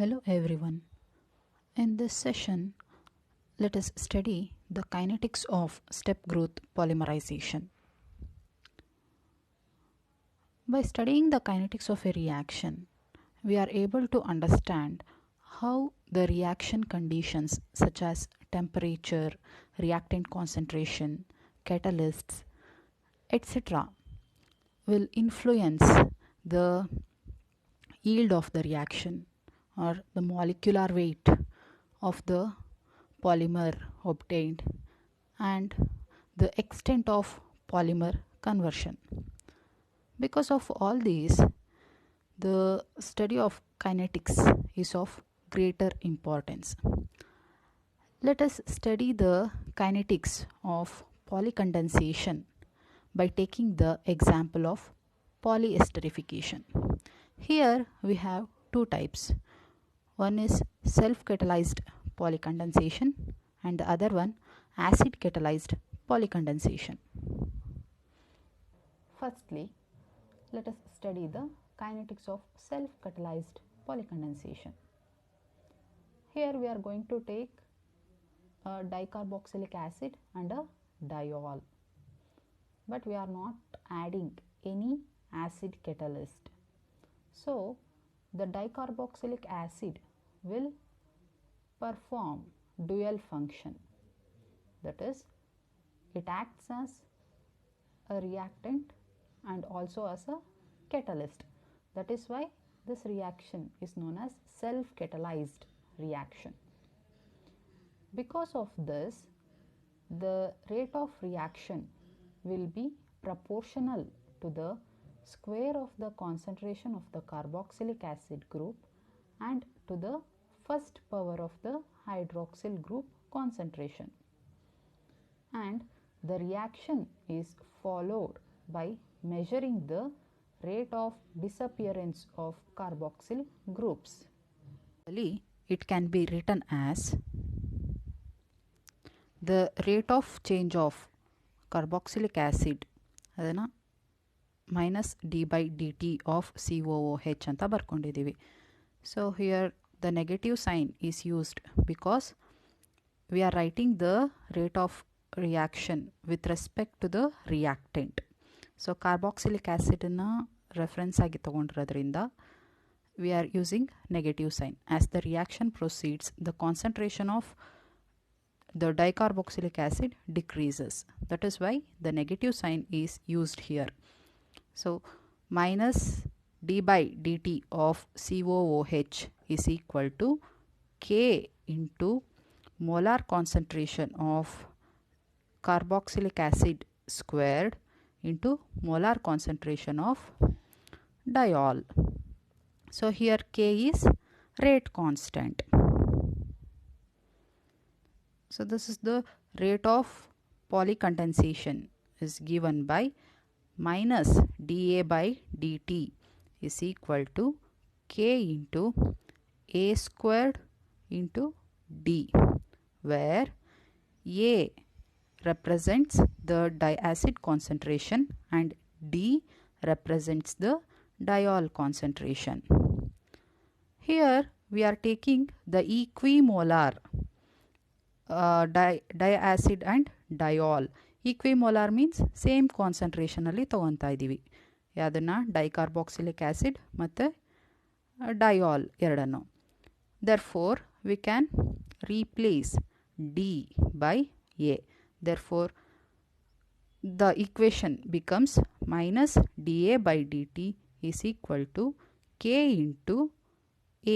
Hello everyone. In this session, let us study the kinetics of step growth polymerization. By studying the kinetics of a reaction, we are able to understand how the reaction conditions such as temperature, reactant concentration, catalysts, etc. will influence the yield of the reaction or the molecular weight of the polymer obtained and the extent of polymer conversion. Because of all these, the study of kinetics is of greater importance. Let us study the kinetics of polycondensation by taking the example of polyesterification. Here we have two types. One is self-catalyzed polycondensation and the other one acid-catalyzed polycondensation. Firstly, let us study the kinetics of self-catalyzed polycondensation. Here we are going to take a dicarboxylic acid and a diol, but we are not adding any acid catalyst. So the dicarboxylic acid will perform dual function, that is, it acts as a reactant and also as a catalyst. That is why this reaction is known as self-catalyzed reaction. Because of this, the rate of reaction will be proportional to the square of the concentration of the carboxylic acid group and to the first power of the hydroxyl group concentration. And the reaction is followed by measuring the rate of disappearance of carboxyl groups. It can be written as the rate of change of carboxylic acid adana minus d by dt of COOH anta barkondidivi. So here the negative sign is used because we are writing the rate of reaction with respect to the reactant. So carboxylic acid na reference agi tagondirodrinda we are using negative sign. As the reaction proceeds, the concentration of the dicarboxylic acid decreases. That is why the negative sign is used here. So minus d by dt of COOH is equal to K into molar concentration of carboxylic acid squared into molar concentration of diol. So here K is rate constant. So this is the rate of polycondensation is given by minus dA by dt is equal to K into A squared into D, where A represents the diacid concentration and D represents the diol concentration. Here we are taking the equimolar diacid and diol. Equimolar means same concentration alli ತಗೊಂತಾ ಇದೀವಿ. ಯಾದನ್ನ dicarboxylic acid ಮತ್ತೆ diol ಎರಡನ್ನು. Therefore we can replace D by A. Therefore the equation becomes minus dA by dt is equal to K into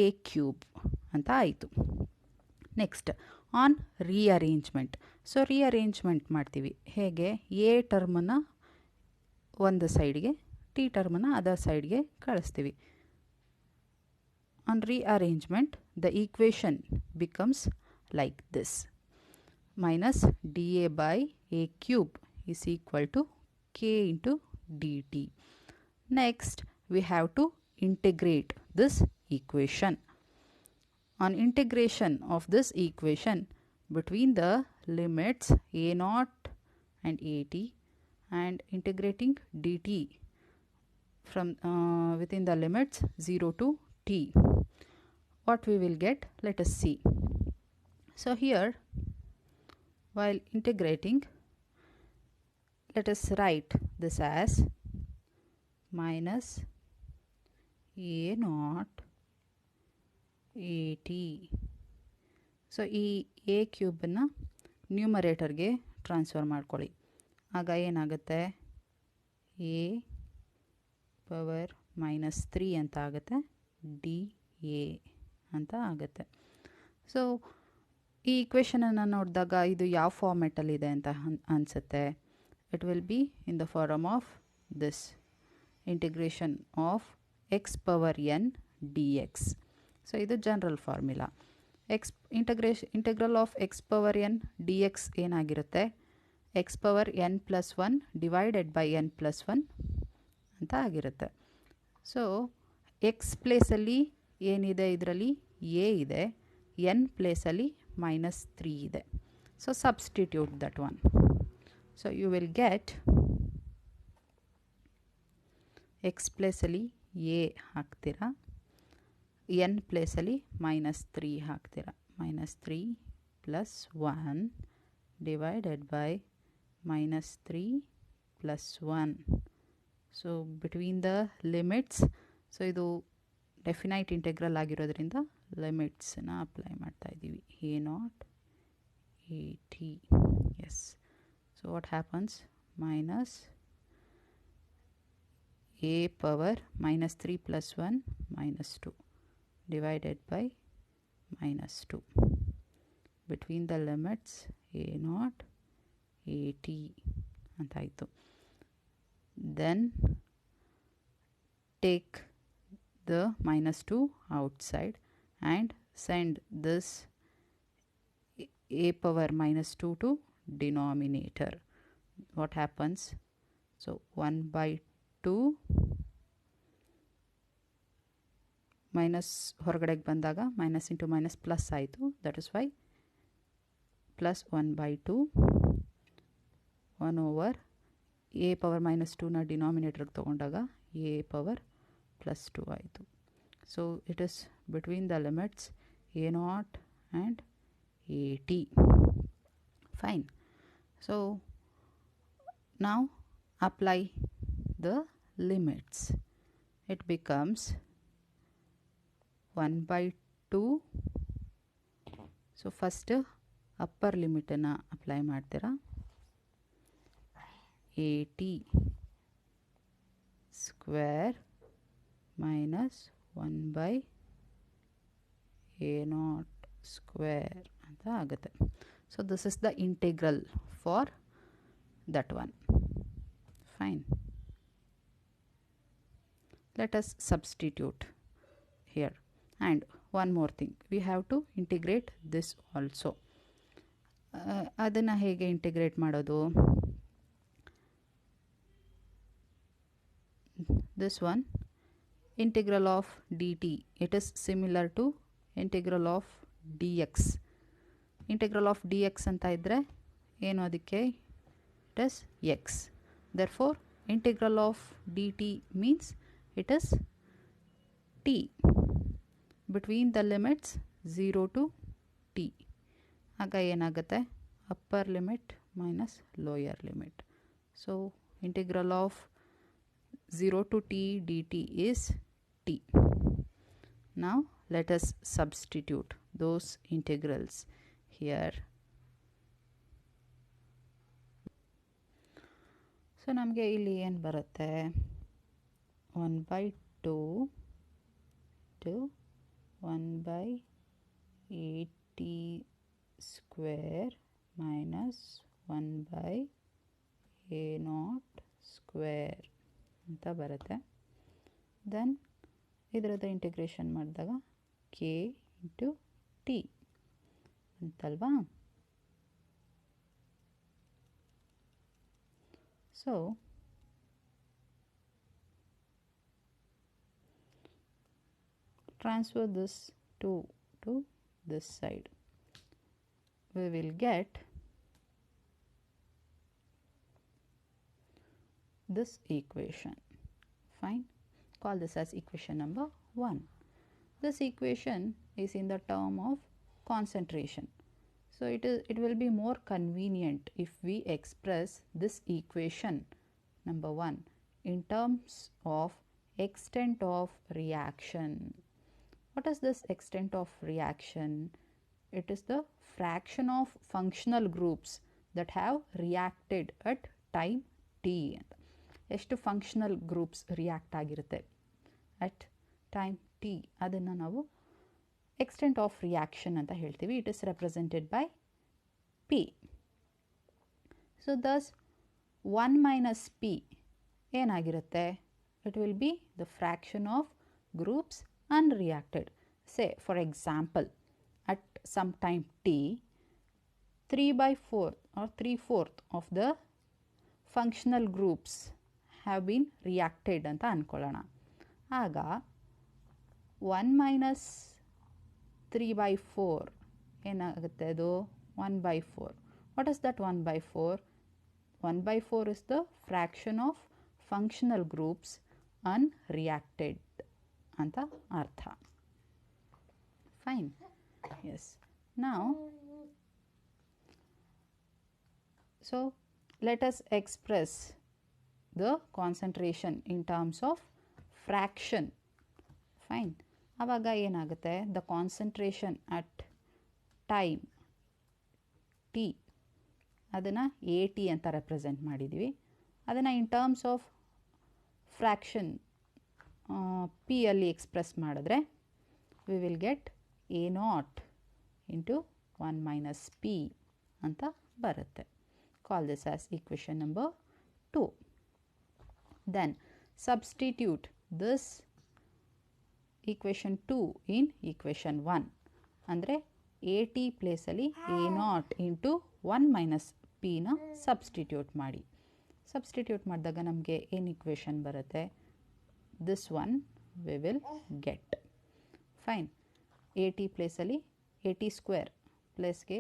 A cube ಅಂತ ಆಯಿತು. Next on rearrangement. So rearrangement ಮಾಡ್ತೀವಿ ಹೇಗೆ, A ಟರ್ಮನ್ನು ಒಂದು ಸೈಡ್ಗೆ, T ಟರ್ಮನ್ನು other ಸೈಡ್ಗೆ ಕಳಿಸ್ತೀವಿ. On rearrangement the equation becomes like this: minus dA by A cube is equal to K into dt. Next we have to integrate this equation. On integration of this equation between the limits a0 and at and integrating dt from within the limits 0 to t, what we will get, let us see. So here, while integrating, let us write this as minus a naught at. So ಈ A ಕ್ಯೂಬನ್ನು ನ್ಯೂಮರೇಟರ್ಗೆ transfer ಮಾಡ್ಕೊಳ್ಳಿ. ಆಗ ಏನಾಗುತ್ತೆ, A power -3 ಅಂತ ಆಗುತ್ತೆ, D A ಅಂತ ಆಗುತ್ತೆ. So ಈ ಇಕ್ವೇಷನನ್ನು ನೋಡಿದಾಗ ಇದು ಯಾವ ಫಾರ್ಮೆಟಲ್ಲಿದೆ ಅಂತ ಅನಿಸುತ್ತೆ. It will be in the form of this integration of x power n d x. So ಇದು general formula. Integral of x power n d x ಏನಾಗಿರುತ್ತೆ, x power n plus 1 divided by n plus 1 ಅಂತ ಆಗಿರುತ್ತೆ. So X ಪ್ಲೇಸಲ್ಲಿ ಏನಿದೆ, ಇದರಲ್ಲಿ A ಇದೆ, N ಪ್ಲೇಸಲ್ಲಿ -3 ಇದೆ. So substitute that one. So you will get x ಪ್ಲೇಸಲ್ಲಿ ಎ ಹಾಕ್ತೀರಾ, ಎನ್ ಪ್ಲೇಸಲ್ಲಿ -3 ಹಾಕ್ತೀರಾ. -3 plus 1 divided by -3 plus 1. So between the limits, so ಇದು ಡೆಫಿನೈಟ್ ಇಂಟೆಗ್ರಲ್ ಆಗಿರೋದ್ರಿಂದ ಲಿಮಿಟ್ಸನ್ನ ಅಪ್ಲೈ ಮಾಡ್ತಾ ಇದ್ದೀವಿ. A not a T. S. So what happens, minus a power -3 plus 1 -2 divided by -2 between the limits a naught a t ಅಂತಾಯಿತು. Then take the -2 outside and send this a power -2 to denominator. What happens? So 1/2 minus ಹೊರಗಡೆಗೆ ಬಂದಾಗ minus into minus plus ಆಯಿತು. That is Y plus 1/2 1 over A power -2ನ ಡಿನಾಮಿನೇಟರ್ಗೆ ತೊಗೊಂಡಾಗ A power +2 ಆಯಿತು. So it is between the limits A naught and A T. Fine. So ನಾವು apply the limits. It becomes 1/2. So first upper limit na apply ಮಾಡ್ತೀರಾ. at square minus 1/a0 square ಅಂತ ಆಗುತ್ತೆ. So this is the integral for that one. Fine. Let us substitute here. And one more thing, we have to integrate this also. ಅದನ್ನು ಹೇಗೆ integrate ಮಾಡೋದು? This one, integral of dt, it is similar to integral of dx. Integral of dx ಅಂತ ಇದ್ದರೆ ಏನು, ಅದಕ್ಕೆ it is x. Therefore integral of dt means it is t between the limits 0 to t. ಆಗ ಏನಾಗುತ್ತೆ, upper limit minus lower limit. So integral of 0 to t dt is t. Now let us substitute those integrals here. So ನಮಗೆ ಇಲ್ಲಿ ಏನು ಬರುತ್ತೆ, 1/2 to 1/at square minus 1/a0 square ಅಂತ ಬರುತ್ತೆ. Then ಇದರದ್ದು integration ಮಾಡಿದಾಗ k ಇಂಟು ಟಿ ಅಂತಲ್ವಾ. So transfer this 2 to this side. We will get this equation. Fine. Call this as equation number 1. This equation is in the term of concentration. So it will be more convenient if we express this equation number 1 in terms of extent of reaction. What is this extent of reaction? It is the fraction of functional groups that have reacted at time t. ಎಷ್ಟು functional groups react ಆಗಿರುತ್ತೆ at time T, ಅದನ್ನು ನಾವು extent of reaction ಅಂತ ಹೇಳ್ತೀವಿ. It is represented by P. So thus 1 minus P ಏನಾಗಿರುತ್ತೆ? It will be the fraction of groups unreacted. Say for example, at some time t, 3/4 or 3/4 of the functional groups have been reacted anta ankolana. Aga 1 minus 3/4 ಏನಾಗುತ್ತೆ? ಅದು 1/4. What is that 1/4? 1/4 is the fraction of functional groups unreacted ಅಂತ ಅರ್ಥ. Fine. Yes. Now, so let us express the concentration in terms of fraction. Fine. ಆವಾಗ ಏನಾಗುತ್ತೆ? The concentration at time t ಅದನ್ನು AT ಅಂತ represent ಮಾಡಿದ್ದೀವಿ. ಅದನ್ನು in terms of fraction P ಅಲ್ಲಿ express ಮಾಡಿದ್ರೆ we will get A naught into 1 minus P ಅಂತ ಬರುತ್ತೆ. Call this as equation number 2. Then substitute this equation 2 in equation 1. ಅಂದರೆ A T ಪ್ಲೇಸಲ್ಲಿ ಎ ನಾಟ್ ಇಂಟು 1 ಮೈನಸ್ ಪಿನ substitute ಮಾಡಿ. Substitute ಮಾಡಿದಾಗ ನಮಗೆ ಏನು ಈಕ್ವೇಷನ್ ಬರುತ್ತೆ? This one we will get. Fine. 80 place ಅಲ್ಲಿ 80 square place ಗೆ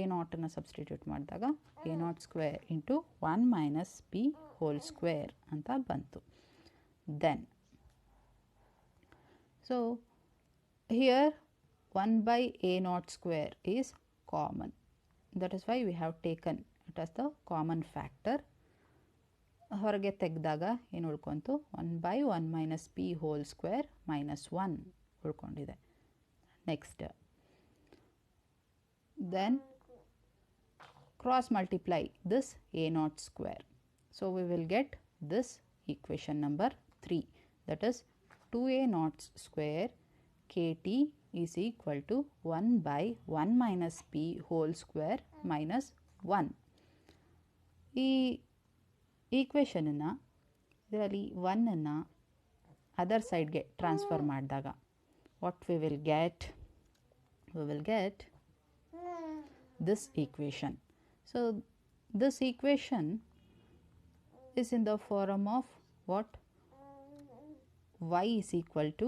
a naught ಅನ್ನು ಸಬ್ಸ್ಟಿಟ್ಯೂಟ್ ಮಾಡಿದಾಗ a naught square into 1 minus p whole square ಅಂತ ಬಂತು. Then so here 1 by a naught square is common. That is why we have taken it as the common factor. ಹೊರಗೆ ತೆಗೆದಾಗ ಏನು ಉಳ್ಕೊಂತು? 1 by 1 minus p whole square minus 1 ಉಳ್ಕೊಂಡಿದೆ. Next then cross multiply this a naught square. So we will get this equation number 3, that is 2a naught square kt is equal to 1 by 1 minus p whole square minus 1. ಈ ಈಕ್ವೇಷನನ್ನು ಇದರಲ್ಲಿ 1ಅನ್ನು other ಸೈಡ್ಗೆ transfer ಮಾಡಿದಾಗ what we will get this equation. So this equation is in the form of what? Y is equal to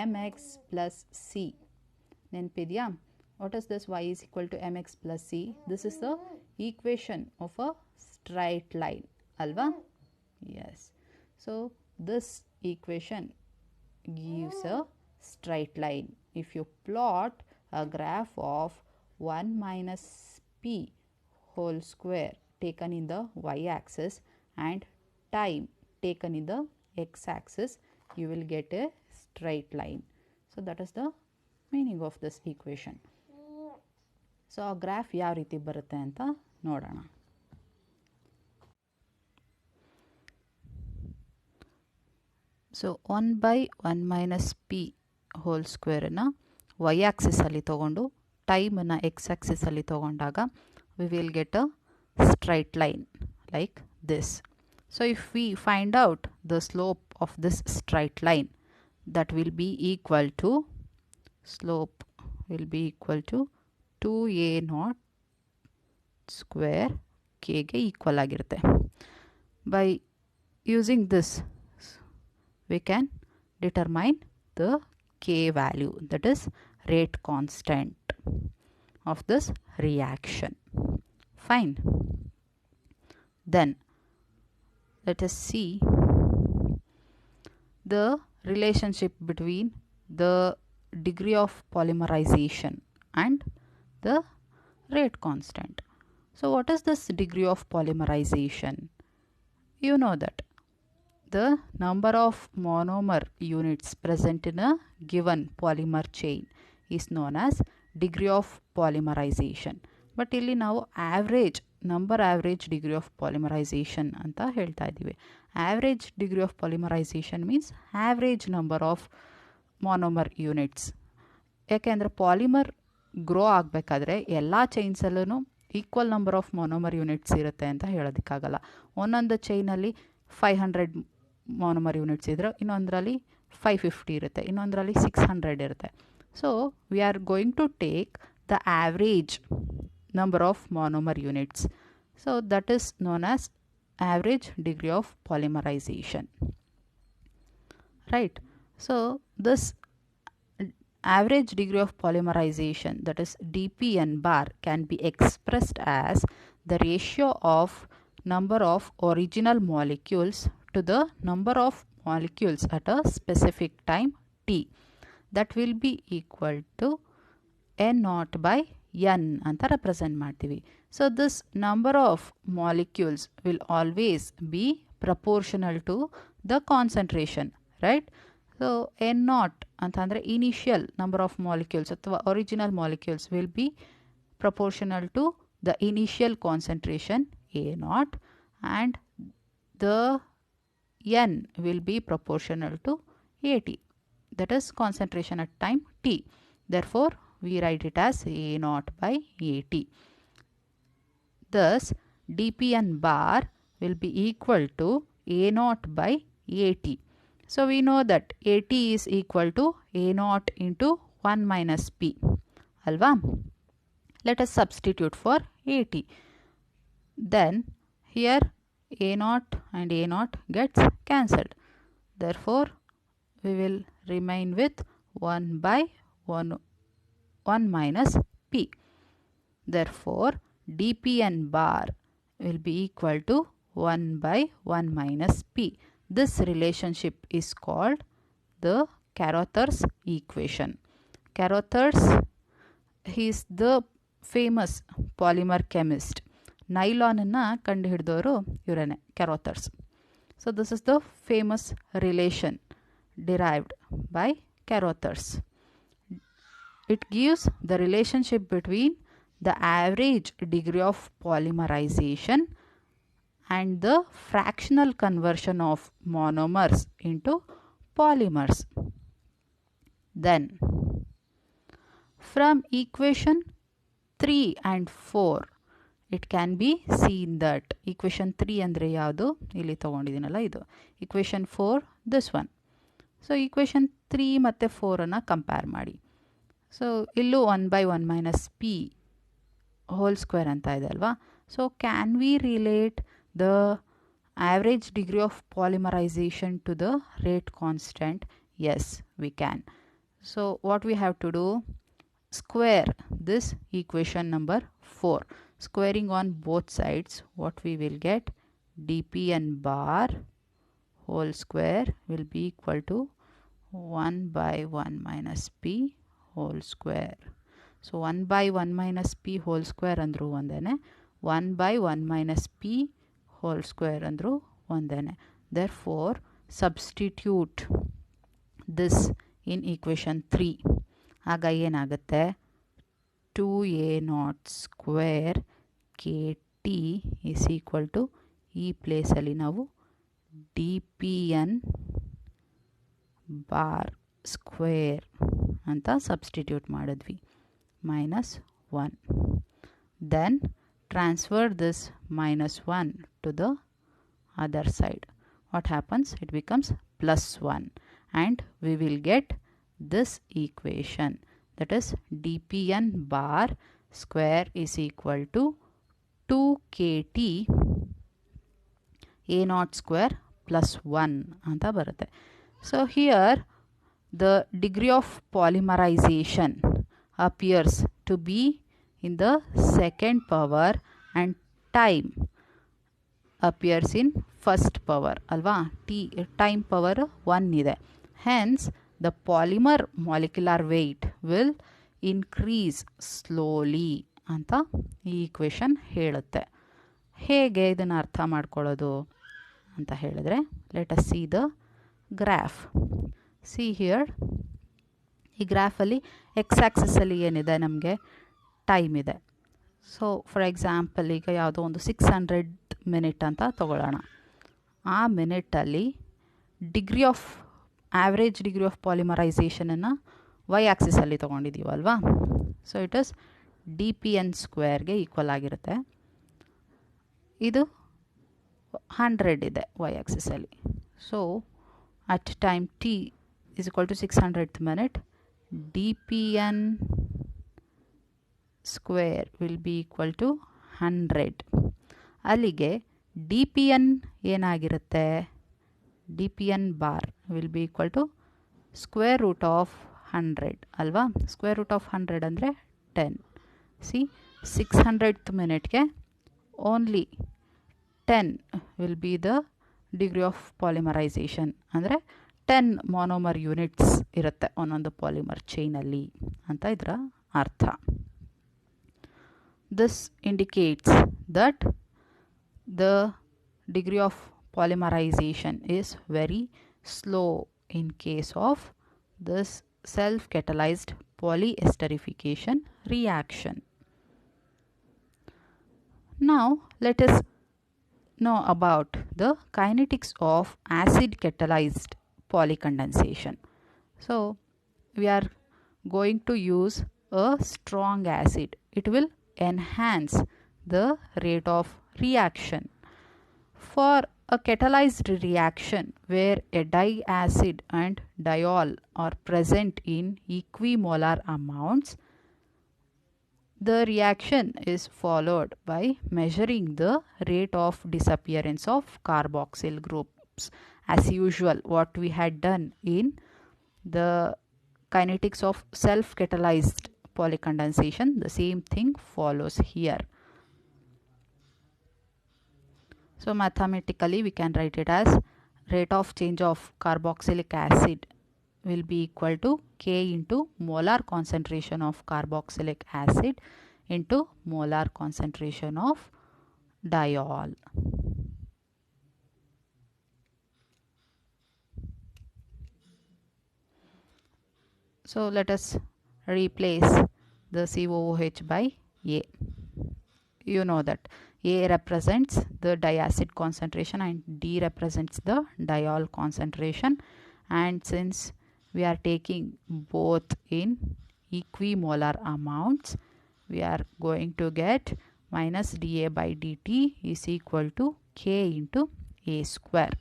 mx plus c. ನೆನಪಿದೆಯಾ? What is this y is equal to mx plus c? This is the equation of a straight line. Alva? Yes. So this equation gives a straight line. If you plot a graph of 1 minus p whole square taken in the y-axis and time taken in the x-axis, you will get a straight line. So that is the meaning of this equation. So a graph ಯಾವ ರೀತಿ ಬರುತ್ತೆ ಅಂತ ನೋಡೋಣ. So 1 by 1 minus p whole squareನ್ನು y-axisಲ್ಲಿ ತೊಗೊಂಡು ಟೈಮನ್ನು x-axisಲ್ಲಿ ತೊಗೊಂಡಾಗ we will get a straight line like this. So if we find out the slope of this straight line, that will be equal to, slope will be equal to 2a naught square k ಗೆ equal ಆಗಿರುತ್ತೆ. By using this we can determine the k value, that is rate constant of this reaction. Fine. Then let us see the relationship between the degree of polymerization and the rate constant. So what is this degree of polymerization? You know that the number of monomer units present in a given polymer chain is known as degree of polymerization. But ಇಲ್ಲಿ ನಾವು average degree of polymerization ಅಂತ ಹೇಳ್ತಾ ಇದ್ದೀವಿ. Average degree of polymerization means average number of monomer units. ಯಾಕೆಂದರೆ polymer grow ಆಗಬೇಕಾದ್ರೆ ಎಲ್ಲ ಚೈನ್ಸಲ್ಲೂ equal number of ಮೊನೋಮರ್ units ಇರುತ್ತೆ ಅಂತ ಹೇಳೋದಕ್ಕಾಗಲ್ಲ. ಒಂದೊಂದು ಚೈನಲ್ಲಿ 500 ಮೊನೋಮರ್ ಯೂನಿಟ್ಸ್ ಇದ್ದರೆ ಇನ್ನೊಂದರಲ್ಲಿ 550 ಇರುತ್ತೆ, ಇನ್ನೊಂದರಲ್ಲಿ 600 ಇರುತ್ತೆ. So we are going to take the average number of monomer units. So that is known as average degree of polymerization. Right. So this average degree of polymerization, that is dPn bar, can be expressed as the ratio of number of original molecules to the number of molecules at a specific time t. That will be equal to n0 by n ಅಂತ represent ಮಾಡ್ತೀವಿ. So this number of molecules will always be proportional to the concentration, right? So n0 ಅಂತಂದರೆ initial number of molecules ಅಥವಾ original molecules will be proportional to the initial concentration A0 and the n will be proportional to AT, that is concentration at time t. Therefore we write it as A0 by AT. Thus dPn bar will be equal to A0 by AT. So we know that AT is equal to A0 into 1 minus P. Alva? Let us substitute for AT. Then here A0 and A0 gets cancelled. Therefore we will remain with 1 by 1 minus P. Therefore dPn bar will be equal to 1 by 1 minus P. This relationship is called the Carothers equation. Carothers, he is the famous polymer chemist. Nylon ಅನ್ನು ಕಂಡುಹಿಡಿದವರು ಇವರೇ, Carothers. So this is the famous relation derived by Carothers. It gives the relationship between the average degree of polymerization and the fractional conversion of monomers into polymers. Then from equation 3 and 4 it can be seen that equation 3 ಅಂದರೆ ಯಾವುದು, ಇಲ್ಲಿ ತಗೊಂಡಿದ್ದೀನಲ್ಲ ಇದು, equation 4 this one. So equation 3 ಮತ್ತು 4 ಅನ್ನು compare ಮಾಡಿ. So ಇಲ್ಲೂ 1 by 1 minus P whole square ಅಂತ ಇದೆ ಅಲ್ವಾ. So can we relate the average degree of polymerization to the rate constant? Yes, we can. So what we have to do, square this equation number 4. Squaring on both sides, what we will get, dPn bar whole square will be equal to 1 by 1 minus P whole square. So 1 by 1 minus P whole square ಅಂದರೂ ಒಂದೇನೆ, 1 by 1 minus P whole square ಅಂದರೂ ಒಂದೇನೆ. Therefore substitute this in equation 3. ಆಗ ಏನಾಗುತ್ತೆ, 2A0 square KT is equal to ಈ ಪ್ಲೇಸಲ್ಲಿ ನಾವು dPn bar square ಅಂತ ಸಬ್ಸ್ಟಿಟ್ಯೂಟ್ ಮಾಡಿದ್ವಿ, minus 1. Then transfer this minus 1 to the other side. What happens? It becomes plus 1 and we will get this equation, that is dPn bar square is equal to 2KT A0 square plus 1 ಅಂತ ಬರುತ್ತೆ. So here the degree of polymerization appears to be in the second power and time appears in first power ಅಲ್ವಾ. time power 1 ಇದೆ. Hence the polymer molecular weight will increase slowly ಅಂತ ಈ equation ಹೇಳುತ್ತೆ. ಹೇಗೆ ಇದನ್ನು ಅರ್ಥ ಮಾಡ್ಕೊಳ್ಳೋದು ಅಂತ ಹೇಳಿದ್ರೆ, let us see the graph. See here, ಈ ಗ್ರಾಫಲ್ಲಿ ಎಕ್ಸ್ ಆಕ್ಸಿಸಲ್ಲಿ ಏನಿದೆ, ನಮಗೆ ಟೈಮ್ ಇದೆ. ಸೊ ಫಾರ್ ಎಕ್ಸಾಂಪಲ್, ಈಗ ಯಾವುದೋ ಒಂದು 600 ಮಿನಿಟ್ ಅಂತ ತಗೊಳ್ಳೋಣ. ಆ ಮಿನಿಟಲ್ಲಿ ಆ್ಯಾವ್ರೇಜ್ ಡಿಗ್ರಿ ಆಫ್ ಪಾಲಿಮರೈಸೇಷನನ್ನು ವೈ ಆಕ್ಸಿಸಲ್ಲಿ ತೊಗೊಂಡಿದ್ದೀವಲ್ವಾ. So it is dpn² equal ಆಗಿರುತ್ತೆ. ಇದು 100 ಇದೆ ವೈ ಆಕ್ಸಿಸಲ್ಲಿ. So at time t is equal to 600th minute, dpn² will be equal to 100. ಅಲ್ಲಿಗೆ dpn ಏನಾಗಿರುತ್ತೆ, dpn bar will be equal to square root of 100 ಅಲ್ವಾ. Square root of 100 ಅಂದರೆ 10. See 600th ಮಿನಿಟ್ಗೆ only 10 will be the degree of polymerisation. ಅಂದರೆ 10 ಮೊನೋಮರ್ units ಇರುತ್ತೆ ಒಂದೊಂದು polymer ಚೈನಲ್ಲಿ ಅಂತ ಇದರ ಅರ್ಥ. This indicates that the degree of polymerization is very slow in case of this self-catalyzed polyesterification reaction. Now let us know about the kinetics of acid catalyzed polycondensation. So we are going to use a strong acid. It will enhance the rate of reaction. For a catalyzed reaction where a diacid and diol are present in equimolar amounts, the reaction is followed by measuring the rate of disappearance of carboxyl groups. As usual, what we had done in the kinetics of self-catalyzed polycondensation, the same thing follows here. So mathematically we can write it as rate of change of carboxylic acid will be equal to K into molar concentration of carboxylic acid into molar concentration of diol. So let us replace the COOH by A. You know that A represents the diacid concentration and D represents the diol concentration, and since we are taking both in equimolar amounts, we are going to get minus dA by dt is equal to K into A².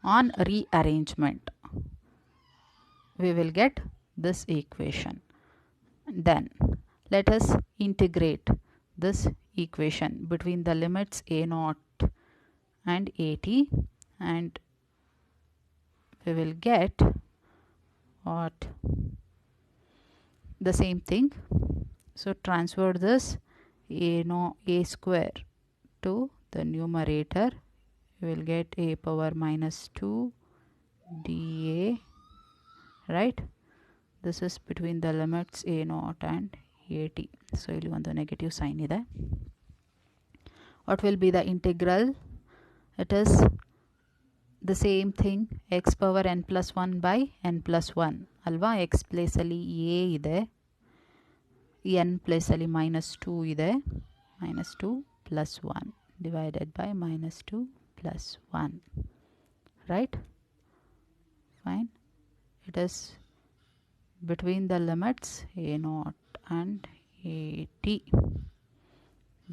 On rearrangement, we will get this equation. Then let us integrate this equation between the limits a0 and at, and we will get what? The same thing. So transfer this a² to the numerator. We will get a power minus 2 dA, right? This is between the limits a0 and at. So ಇಲ್ಲಿ ಒಂದು negative sign ಇದೆ. What will be the integral? It is the same thing, x power n plus 1 by n plus 1 ಅಲ್ವಾ. x ಪ್ಲೇಸಲ್ಲಿ a ಇದೆ, n ಪ್ಲೇಸಲ್ಲಿ minus 2 ಇದೆ, minus 2 plus 1 divided by minus 2 plus 1, right? Fine. It is between the limits a0 and at.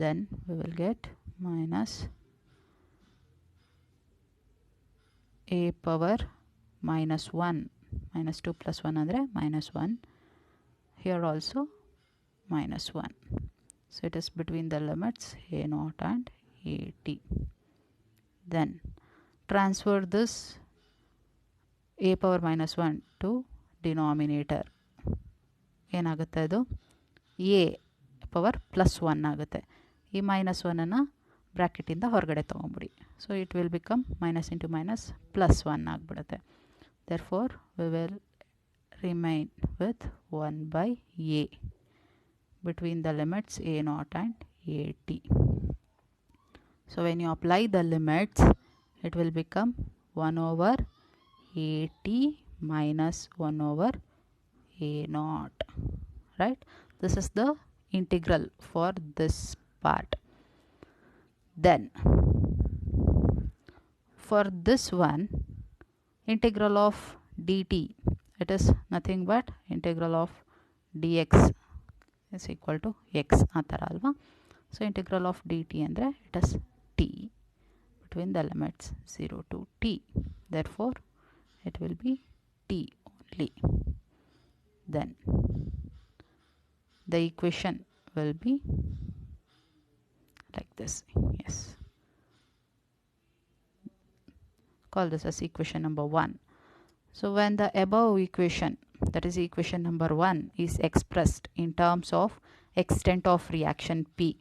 Then we will get minus a power minus 1, minus 2 plus 1 andre minus 1, here also minus 1. So it is between the limits a0 and at. Then transfer this a power minus 1 to denominator. ಏನಾಗುತ್ತೆ ಅದು a power plus 1 ಆಗುತ್ತೆ. ಈ minus 1ಅನ್ನು ಬ್ರ್ಯಾಕೆಟಿಂದ ಹೊರಗಡೆ ತೊಗೊಂಬಿಡಿ. So it will become minus into minus plus 1 ಆಗಿಬಿಡುತ್ತೆ. Therefore, we will remain with 1 by A between the limits A0 and AT. So when you apply the limits, it will become 1 over AT minus 1 over A0, right? This is the integral for this part. Then for this one, integral of dt, it is nothing but integral of dx is equal to x atara alva. So integral of dt andre it is t between the limits 0 to t. Therefore it will be t only. Then the equation will be like this. Yes, call this as equation number 1. So when the above equation, that is equation number 1, is expressed in terms of extent of reaction P,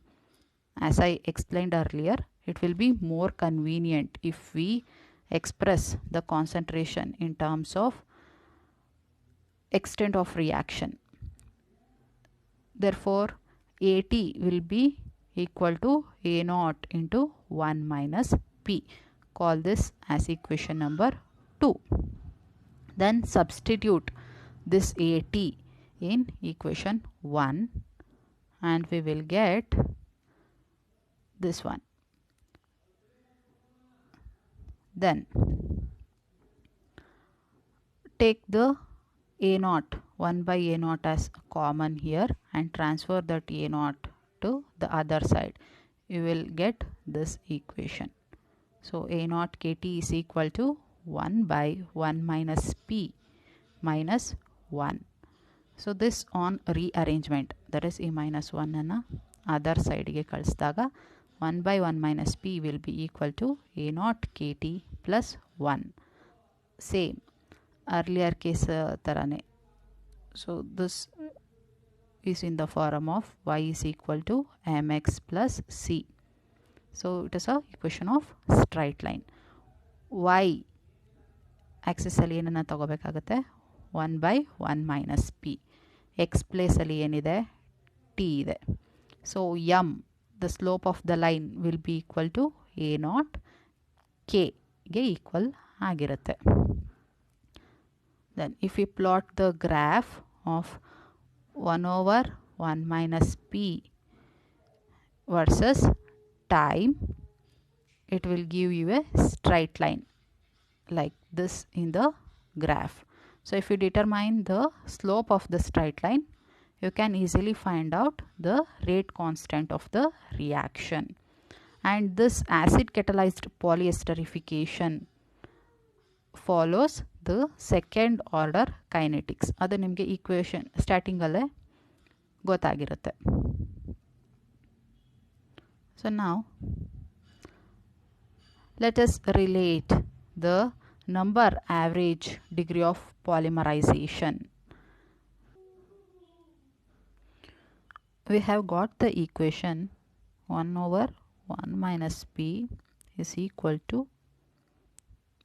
as I explained earlier, it will be more convenient if we express the concentration in terms of extent of reaction. Therefore, AT will be equal to A0 into 1 minus P. Call this as equation number 2. Then substitute this AT in equation 1 and we will get this one. Then take the A0, 1 by A0 as common here and transfer that A0 to the other side. You will get this equation. So A0 KT is equal to 1 by 1 minus P minus 1. So this on rearrangement, that is A minus 1 anna other side ge kaliಸಿದಾಗ 1 by 1 minus P will be equal to A0 KT plus 1. Same earlier case tarane. So this is in the form of y is equal to mx plus c. So it is a equation of straight line. Y axis ಅಲ್ಲಿ ಏನನ್ನ ತಗೋಬೇಕಾಗುತ್ತೆ 1 by 1 minus p. X place ಅಲ್ಲಿ ಏನಿದೆ t ಇದೆ. So m, the slope of the line will be equal to a0 k ಗೆ equal ಆಗಿರುತ್ತೆ. Then if we plot the graph of 1 over 1 minus p versus time, it will give you a straight line like this in the graph. So if you determine the slope of the straight line, you can easily find out the rate constant of the reaction. And this acid catalyzed polyesterification follows the second order kinetics. ಅದು ನಿಮಗೆ equation starting ಅಲ್ಲೇ ಗೊತ್ತಾಗಿರುತ್ತೆ. So now let us relate the number average degree of polymerization. We have got the equation 1 over 1 minus p is equal to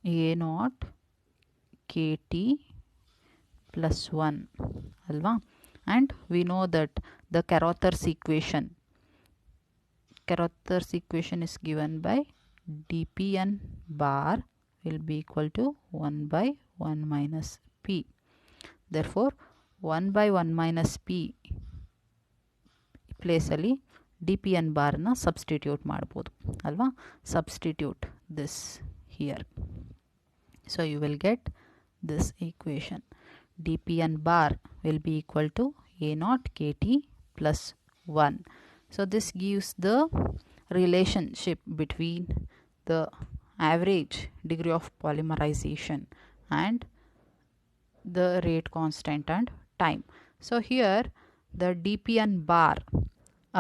a0 kt plus 1 alva, and we know that the Carothers equation is given by dpn bar will be equal to 1 by 1 minus p. Therefore 1 by 1 minus p place ಅಲ್ಲಿ dpn bar na substitute ಮಾಡಬಹುದು ಅಲ್ವಾ. Substitute this here. So you will get this equation. dpn bar will be equal to a0 kt plus 1. So this gives the relationship between the average degree of polymerization and the rate constant and time. So here the dpn bar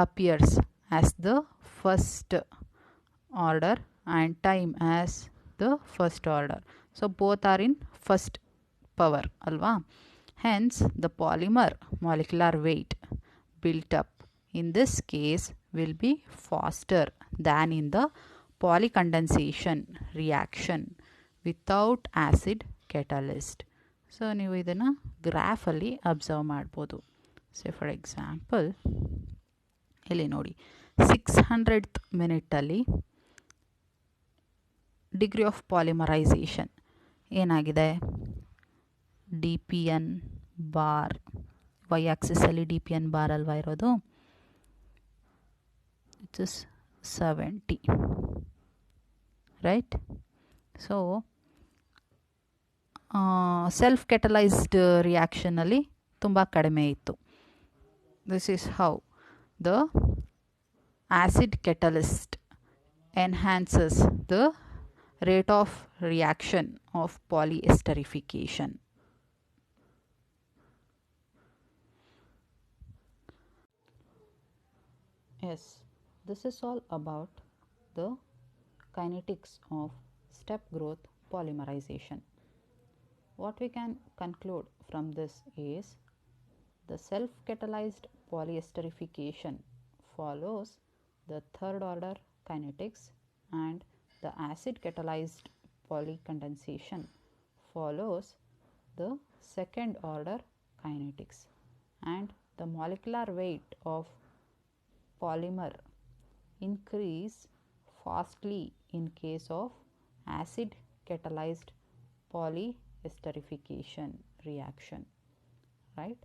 appears as the first order and time as the first order. So both are in first power alva. Hence the polymer molecular weight built up in this case will be faster than in the polycondensation reaction without acid catalyst. So ನೀವು ಇದನ್ನು ಗ್ರಾಫಲ್ಲಿ observe ಮಾಡ್ಬೋದು. Say for example ಇಲ್ಲಿ ನೋಡಿ 600th ಮಿನಿಟಲ್ಲಿ degree of polymerisation ಏನಾಗಿದೆ, D P N bar, Y ಆಕ್ಸಿಸಲ್ಲಿ D P N bar ಅಲ್ವಾ ಇರೋದು, it is 70, right. So self catalysed ರಿಯಾಕ್ಷನಲ್ಲಿ ತುಂಬ ಕಡಿಮೆ ಇತ್ತು. This is how the acid catalyst enhances the rate of reaction of polyesterification. Yes, this is all about the kinetics of step growth polymerization. What we can conclude from this is the self-catalyzed polyesterification follows the third order kinetics and the acid catalyzed polycondensation follows the second order kinetics, and the molecular weight of polymer increase fastly in case of acid catalyzed polyesterification reaction, right.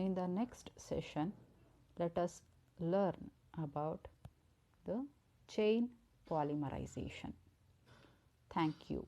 In the next session, let us learn about the chain polymerization. Thank you.